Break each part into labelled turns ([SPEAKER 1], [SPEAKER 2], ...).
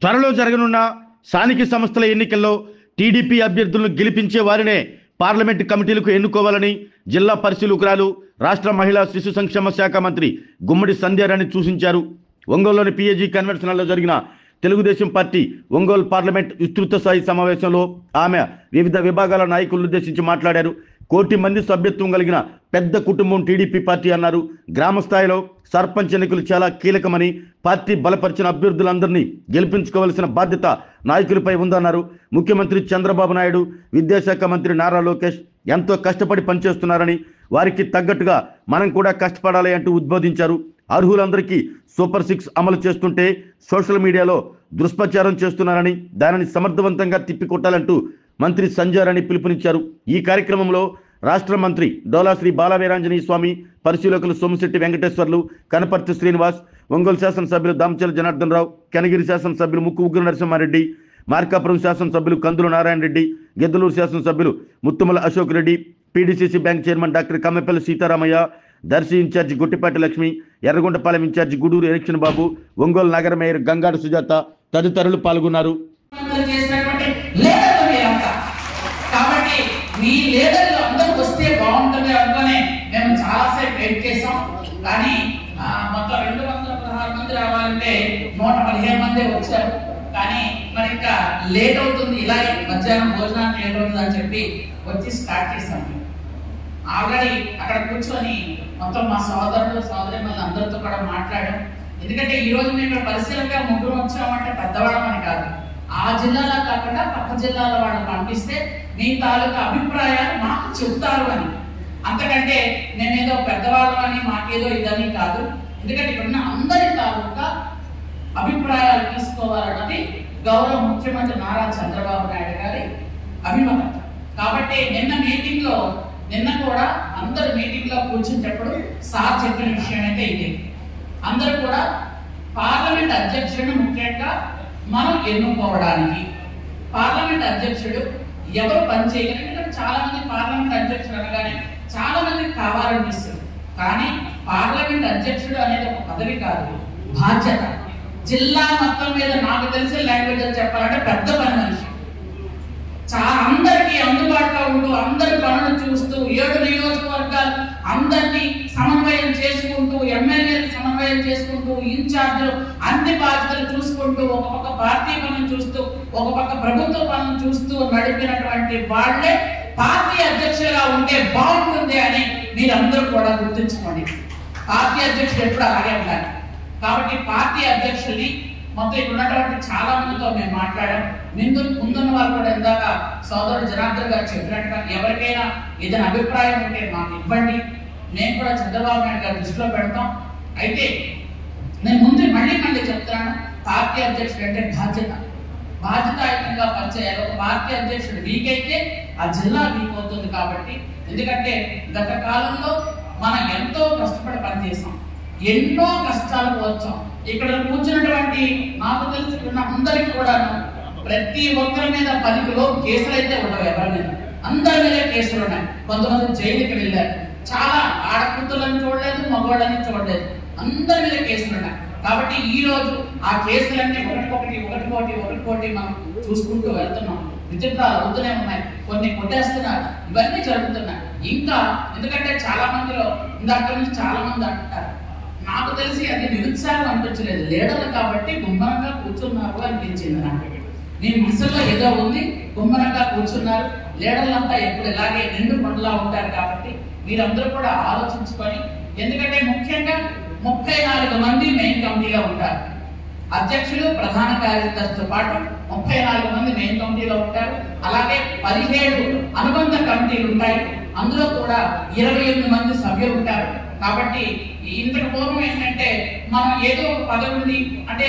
[SPEAKER 1] త్వరలో జరగనున్న స్థానిక సంస్థల ఎన్నికల్లో టీడీపీ అభ్యర్థులను గెలిపించే వారినే పార్లమెంటు కమిటీలకు ఎన్నుకోవాలని జిల్లా పరిశీలకురాలు రాష్ట్ర మహిళా శిశు సంక్షేమ శాఖ మంత్రి గుమ్మడి సంధ్యారాణి సూచించారు. ఒంగోలులోని పిఏజీ కన్వెన్షన్ హాల్లో జరిగిన తెలుగుదేశం పార్టీ ఒంగోలు పార్లమెంట్ విస్తృత స్థాయి సమావేశంలో ఆమె వివిధ విభాగాల నాయకులను ఉద్దేశించి మాట్లాడారు. 1 కోటి మంది సభ్యత్వం కలిగిన పెద్ద కుటుంబం టీడీపీ పార్టీ అన్నారు. గ్రామ స్థాయిలో సర్పంచ్ ఎన్నికలు చాలా కీలకమని, పార్టీ బలపరిచిన అభ్యర్థులందరినీ గెలిపించుకోవాల్సిన బాధ్యత నాయకులపై ఉందన్నారు. ముఖ్యమంత్రి చంద్రబాబు నాయుడు, విద్యాశాఖ మంత్రి నారా లోకేష్ ఎంతో కష్టపడి పనిచేస్తున్నారని, వారికి తగ్గట్టుగా మనం కూడా కష్టపడాలి అంటూ ఉద్బోధించారు. అర్హులందరికీ సూపర్ 6 అమలు చేస్తుంటే సోషల్ మీడియాలో దుష్ప్రచారం చేస్తున్నారని, దానిని సమర్థవంతంగా తిప్పికొట్టాలంటూ మంత్రి సంధ్యారాణి పిలుపునిచ్చారు. ఈ కార్యక్రమంలో రాష్ట్ర మంత్రి డోలా శ్రీ బాలవీరాంజనేయ స్వామి, పరిశీలకులు సోమిశెట్టి వెంకటేశ్వర్లు, కనపర్తి శ్రీనివాస్, ఒంగోలు శాసనసభ్యులు దామచల జనార్దన్ రావు, కనగిరి శాసనసభ్యులు ముక్కు ఉగ్ర నరసింహారెడ్డి, మార్కాపురం శాసనసభ్యులు కందుల నారాయణ రెడ్డి, గిద్దలూరు శాసనసభ్యులు Muttumala Ashok Reddy, PDCC bank chairman doctor Kammapalli Sitaramaiah, Darsi in charge Guttipati Lakshmi, Yerragondapalem in charge Guduru election Babu, Ongole నగర మేయర్ గంగాడు సుజాత తదితరులు పాల్గొన్నారు.
[SPEAKER 2] కాబట్టి మీ లీడర్లు అందరూ వస్తే బాగుంటుంది అనుకునే మేము చాలాసేపు వెయిట్ చేసాం. కానీ మొత్తం 216 మంది రావాలంటే 115 మంది వచ్చారు. కానీ మరి ఇంకా లేట్ అవుతుంది, ఇలాగే మధ్యాహ్నం భోజనానికి లేట్ అవుతుంది అని చెప్పి వచ్చి స్టార్ట్ చేసాం. ఆల్రెడీ అక్కడ కూర్చొని మొత్తం మా సోదరులు సోదరిమల్ని అందరితో కూడా మాట్లాడాం. ఎందుకంటే ఈ రోజు మేము ఇక్కడ పరిశీలనగా ముగ్గురు వచ్చామంటే పెద్దవాళ్ళమని కాదు, ఆ జిల్లాలో కాకుండా పక్క జిల్లాల వాళ్ళని పంపిస్తే మీ తాలూకా అభిప్రాయాలు మాకు చెప్తారు అని. అంతకంటే నేనేదో పెద్దవాళ్ళం అని మాకేదో ఇదని కాదు. ఎందుకంటే ఇక్కడ ఉన్న అందరి తాలూకా అభిప్రాయాలు తీసుకోవాలన్నది గౌరవ ముఖ్యమంత్రి నారా చంద్రబాబు నాయుడు గారి అభిమతం. కాబట్టి నిన్న కూడా అందరు మీటింగ్ లో కూర్చుంటప్పుడు సార్ చెప్పిన విషయం అయితే ఇదే. అందరూ కూడా పార్లమెంట్ అధ్యక్షుడు ముఖ్యంగా మనం ఎన్నుకోవడానికి, పార్లమెంట్ అధ్యక్షుడు ఎవరు పనిచేయగలరు. ఎందుకంటే చాలా మంది పార్లమెంట్ అధ్యక్షుడు అనగానే చాలా మందికి కావాలనిపిస్తుంది. కానీ పార్లమెంట్ అధ్యక్షుడు అనేది ఒక పదవి కాదు, బాధ్యత. జిల్లా మొత్తం మీద నాకు తెలిసిన లాంగ్వేజ్ చెప్పాలంటే పెద్ద పని మనిషి. అందరికీ అందుబాటులో ఉంటూ, అందరి పనులు చూస్తూ, 7 నియోజకవర్గాలు అందరినీ సమన్వయం చేసుకుంటూ, ఎమ్మెల్యేలు సమన్వయం చేసుకుంటూ, ఇన్ఛార్జీలు అన్ని బాధ్యతలు చూసుకుంటూ, ఒక పక్క పార్టీ పనులు చూస్తూ, ఒక పక్క ప్రభుత్వ పనులు చూస్తూ నడిపినటువంటి వాళ్లే పార్టీ అధ్యక్షులుగా ఉంటే బాగుంటుంది అని మీరందరూ కూడా గుర్తుంచుకోండి. పార్టీ అధ్యక్షుడు ఎప్పుడు అలాగే ఉండాలి. కాబట్టి పార్టీ అధ్యక్షుల్ని మొత్తం ఇక్కడ ఉన్నటువంటి చాలా మందితో మేము మాట్లాడాం. ముందున్న వారు కూడా ఇందాక సోదరుడు జనార్దన్ గారు చెప్పినట్టుగా ఎవరికైనా ఏదైనా అభిప్రాయం ఉంటే మాకు ఇవ్వండి, నేను కూడా చంద్రబాబు నాయుడు గారి దృష్టిలో పెడతాం. అయితే నేను మళ్ళీ చెప్తున్నాను, పార్టీ అధ్యక్షుడు అంటే బాధ్యతాయుతంగా పనిచేయాలి. ఒక పార్టీ అధ్యక్షుడు వీక్ అయితే ఆ జిల్లా వీక్ అవుతుంది. కాబట్టి ఎందుకంటే గత కాలంలో మనం ఎంతో కష్టపడి పనిచేసాం, ఎన్నో కష్టాలు వచ్చాం. ఇక్కడ కూర్చున్నటువంటి నాకు తెలిసి అందరికి కూడా ప్రతి ఒక్కరి మీద 10 కిలో కేసులు అయితే ఉండవు. ఎవరి మీద అందరి మీద కేసులు ఉన్నాయి. కొంతమంది జైలుకి వెళ్ళారు. చాలా ఆడకూతులను చూడలేదు, మగవాళ్ళని చూడలేదు, అందరి మీద కేసులు ఉన్నాయి. కాబట్టి ఈ రోజు ఆ కేసులన్నీ ఒకటి మనం చూసుకుంటూ వెళ్తున్నాం. విచిత్రాలు అవుతూనే ఉన్నాయి, కొన్ని కొట్టేస్తున్నారు, ఇవన్నీ జరుగుతున్నాయి. ఇంకా ఎందుకంటే చాలా మందిలో ఇందాక నుంచి చాలా మంది అంటారు, నాకు తెలిసి అది నిరుత్సాహం అనిపించలేదు, లీడర్లు కాబట్టి గుమ్మరంగా కూర్చున్నారు అనిపించింది నాకు. మీ మనసులో ఏదో ఉంది, గుమ్మరంగా కూర్చున్నారు. లీడర్లంతా ఎప్పుడు ఇలాగే నిండు పండులా ఉంటారు. కాబట్టి మీరందరూ కూడా ఆలోచించుకొని, ఎందుకంటే ముఖ్యంగా 34 మంది మెయిన్ కమిటీలో ఉంటారు. అధ్యక్షులు, ప్రధాన కార్యదర్శితో పాటు 34 మంది మెయిన్ కమిటీలో ఉంటారు. అలాగే 17 అనుబంధ కమిటీలు ఉంటాయి. అందులో కూడా 28 మంది సభ్యులు ఉంటారు. కాబట్టి ఇంతకు పూర్వం ఏంటంటే మనం ఏదో ఒక పదవి ఉంది అంటే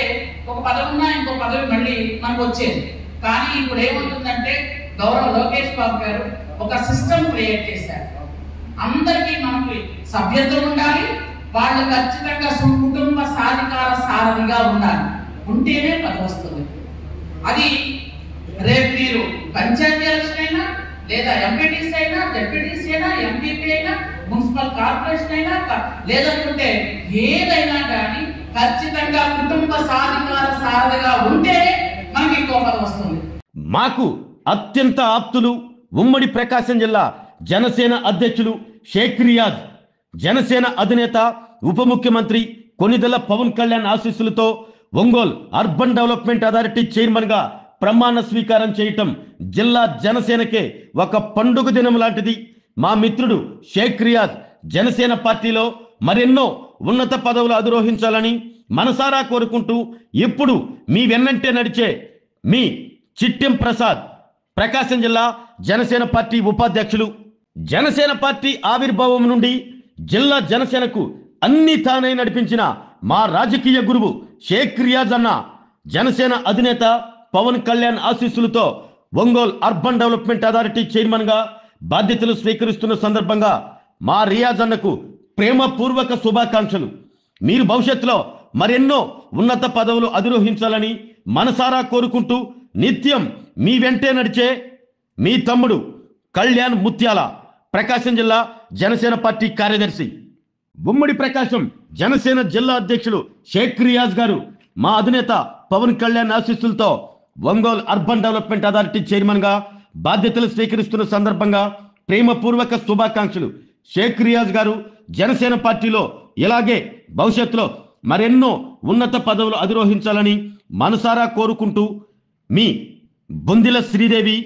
[SPEAKER 2] ఒక పదవి ఉన్నా ఇంకో పదవి మళ్ళీ మనకు వచ్చేది. కానీ ఇప్పుడు ఏమవుతుందంటే గౌరవ లోకేష్ బాబు గారు ఒక సిస్టమ్ క్రియేట్ చేశారు. అందరికీ మనకి సభ్యత్వం ఉండాలి, వాళ్ళు ఖచ్చితంగా కుటుంబ సాధికార సారథిగా ఉండాలి, ఉంటేనే పదవి వస్తుంది. అది రేపు మీరు పంచాయతీ ఎలక్షన్ అయినా, లేదా ఎంపీటీసీ అయినా, జెడ్పీటీసీ అయినా, ఎంపీపీ అయినా, మున్సిపల్ కార్పొరేషన్ అయినా, లేదనుకుంటే ఏదైనా కానీ ఖచ్చితంగా కుటుంబ సాధికార సారథిగా ఉంటేనే
[SPEAKER 1] మాకు అత్యంత ఆప్తులు ఉమ్మడి ప్రకాశం జిల్లా జనసేన అధ్యక్షులు షేక్ రియాజ్, జనసేన అధినేత ఉప ముఖ్యమంత్రి కొనిదెల పవన్ కళ్యాణ్ ఆశీస్సులతో ఒంగోలు అర్బన్ డెవలప్మెంట్ అథారిటీ చైర్మన్గా ప్రమాణ స్వీకారం చేయటం జిల్లా జనసేనకే ఒక పండుగ దినం లాంటిది. మా మిత్రుడు షేక్ రియాజ్ జనసేన పార్టీలో మరెన్నో ఉన్నత పదవులు అధిరోహించాలని మనసారా కోరుకుంటూ ఇప్పుడు మీ వెన్నంటే నడిచే మీ చిట్టెం ప్రసాద్, ప్రకాశం జిల్లా జనసేన పార్టీ ఉపాధ్యక్షులు. జనసేన పార్టీ ఆవిర్భావం నుండి జిల్లా జనసేనకు అన్ని తానై నడిపించిన మా రాజకీయ గురువు షేక్ రియాజ్ అన్న జనసేన అధినేత పవన్ కళ్యాణ్ ఆశీస్సులతో ఒంగోలు అర్బన్ డెవలప్మెంట్ అథారిటీ చైర్మన్గా బాధ్యతలు స్వీకరిస్తున్న సందర్భంగా మా రియాజ్ అన్నకు ప్రేమపూర్వక శుభాకాంక్షలు. మీరు భవిష్యత్తులో మరెన్నో ఉన్నత పదవులు అధిరోహించాలని మనసారా కోరుకుంటూ నిత్యం మీ వెంటే నడిచే మీ తమ్ముడు కళ్యాణ్ ముత్యాల, ప్రకాశం జిల్లా జనసేన పార్టీ కార్యదర్శి. ఉమ్మడి ప్రకాశం జనసేన జిల్లా అధ్యక్షులు షేక్ రియాజ్ గారు మా అధినేత పవన్ కళ్యాణ్ ఆశీస్సులతో ఒంగోలు అర్బన్ డెవలప్మెంట్ అథారిటీ చైర్మన్గా బాధ్యతలు స్వీకరిస్తున్న సందర్భంగా ప్రేమపూర్వక శుభాకాంక్షలు. షేక్ రియాజ్ గారు జనసేన పార్టీలో ఇలాగే భవిష్యత్తులో మరెన్నో ఉన్నత పదవులు అధిరోహించాలని మనసారా కోరుకుంటూ మీ బొందిల శ్రీదేవి,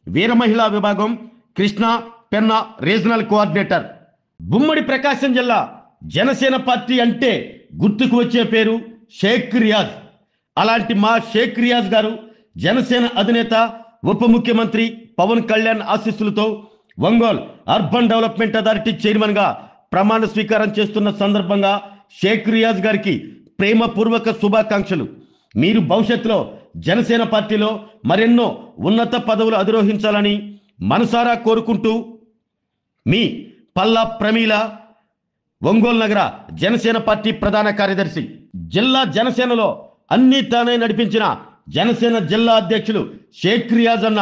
[SPEAKER 1] వీర మహిళా విభాగం, కృష్ణా పెన్నా రీజనల్ కోఆర్డినేటర్. ఉమ్మడి ప్రకాశం జిల్లా జనసేన పార్టీ అంటే గుర్తుకు వచ్చే పేరు షేక్ రియాజ్. అలాంటి మా షేక్ రియాజ్ గారు జనసేన అధినేత ఉప ముఖ్యమంత్రి పవన్ కళ్యాణ్ ఆశీస్సులతో ఒంగోలు అర్బన్ డెవలప్మెంట్ అథారిటీ చైర్మన్గా ప్రమాణ స్వీకారం చేస్తున్న సందర్భంగా షేక్ రియాజ్ గారికి ప్రేమపూర్వక శుభాకాంక్షలు. మీరు భవిష్యత్తులో జనసేన పార్టీలో మరెన్నో ఉన్నత పదవులు అధిరోహించాలని మనసారా కోరుకుంటూ మీ పల్లా ప్రమీల, ఒంగోలు నగర జనసేన పార్టీ ప్రధాన కార్యదర్శి. జిల్లా జనసేనలో అన్ని తానే నడిపించిన జనసేన జిల్లా అధ్యక్షులు షేక్ రియాజ్ అన్న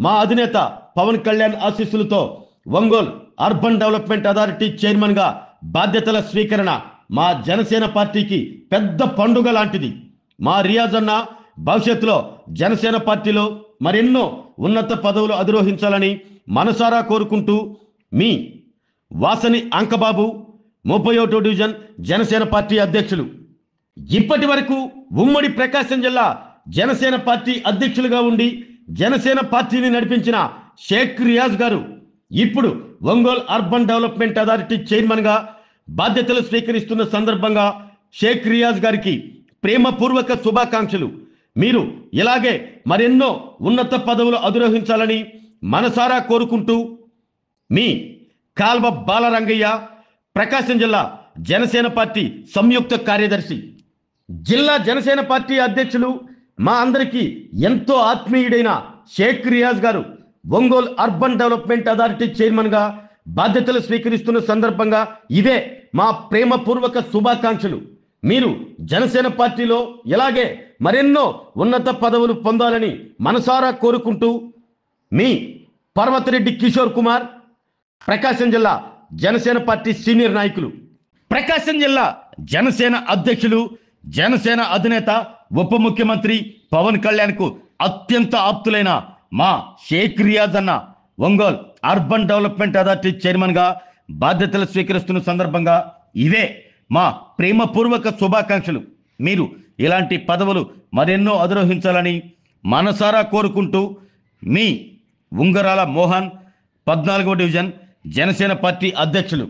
[SPEAKER 1] మా అధినేత పవన్ కళ్యాణ్ ఆశీస్సులతో ఒంగోలు అర్బన్ డెవలప్మెంట్ అథారిటీ చైర్మన్గా బాధ్యతల స్వీకరణ మా జనసేన పార్టీకి పెద్ద పండుగ లాంటిది. మా రియాజ్ అన్న భవిష్యత్తులో జనసేన పార్టీలో మరెన్నో ఉన్నత పదవులు అధిరోహించాలని మనసారా కోరుకుంటూ మీ వాసని అంకబాబు, 31వ డివిజన్ జనసేన పార్టీ అధ్యక్షులు. ఇప్పటి వరకు ఉమ్మడి ప్రకాశం జిల్లా జనసేన పార్టీ అధ్యక్షులుగా ఉండి జనసేన పార్టీని నడిపించిన షేక్ రియాజ్ గారు ఇప్పుడు ఒంగోలు అర్బన్ డెవలప్మెంట్ అథారిటీ చైర్మన్గా బాధ్యతలు స్వీకరిస్తున్న సందర్భంగా షేక్ రియాజ్ గారికి ప్రేమపూర్వక శుభాకాంక్షలు. మీరు ఇలాగే మరెన్నో ఉన్నత పదవులు అధిరోహించాలని మనసారా కోరుకుంటూ మీ కాల్వ బాలరంగయ్య, ప్రకాశం జిల్లా జనసేన పార్టీ సంయుక్త కార్యదర్శి. జిల్లా జనసేన పార్టీ అధ్యక్షులు, మా అందరికీ ఎంతో ఆత్మీయుడైన షేక్ రియాజ్ గారు ఒంగోలు అర్బన్ డెవలప్మెంట్ అథారిటీ చైర్మన్గా బాధ్యతలు స్వీకరిస్తున్న సందర్భంగా ఇవే మా ప్రేమపూర్వక శుభాకాంక్షలు. మీరు జనసేన పార్టీలో ఇలాగే మరెన్నో ఉన్నత పదవులు పొందాలని మనసారా కోరుకుంటూ మీ పర్వతిరెడ్డి కిషోర్ కుమార్, ప్రకాశం జిల్లా జనసేన పార్టీ సీనియర్ నాయకులు. ప్రకాశం జిల్లా జనసేన అధ్యక్షులు, జనసేన అధినేత ఉప ముఖ్యమంత్రి పవన్ కళ్యాణ్కు అత్యంత ఆప్తులైన మా షేక్ రియాజ్ అన్న ఒంగోలు అర్బన్ డెవలప్మెంట్ అథారిటీ చైర్మన్గా బాధ్యతలు స్వీకరిస్తున్న సందర్భంగా ఇవే మా ప్రేమపూర్వక శుభాకాంక్షలు. మీరు ఇలాంటి పదవులు మరెన్నో అధిరోహించాలని మనసారా కోరుకుంటూ మీ ఉంగరాల మోహన్, 14వ డివిజన్ జనసేన పార్టీ అధ్యక్షులు.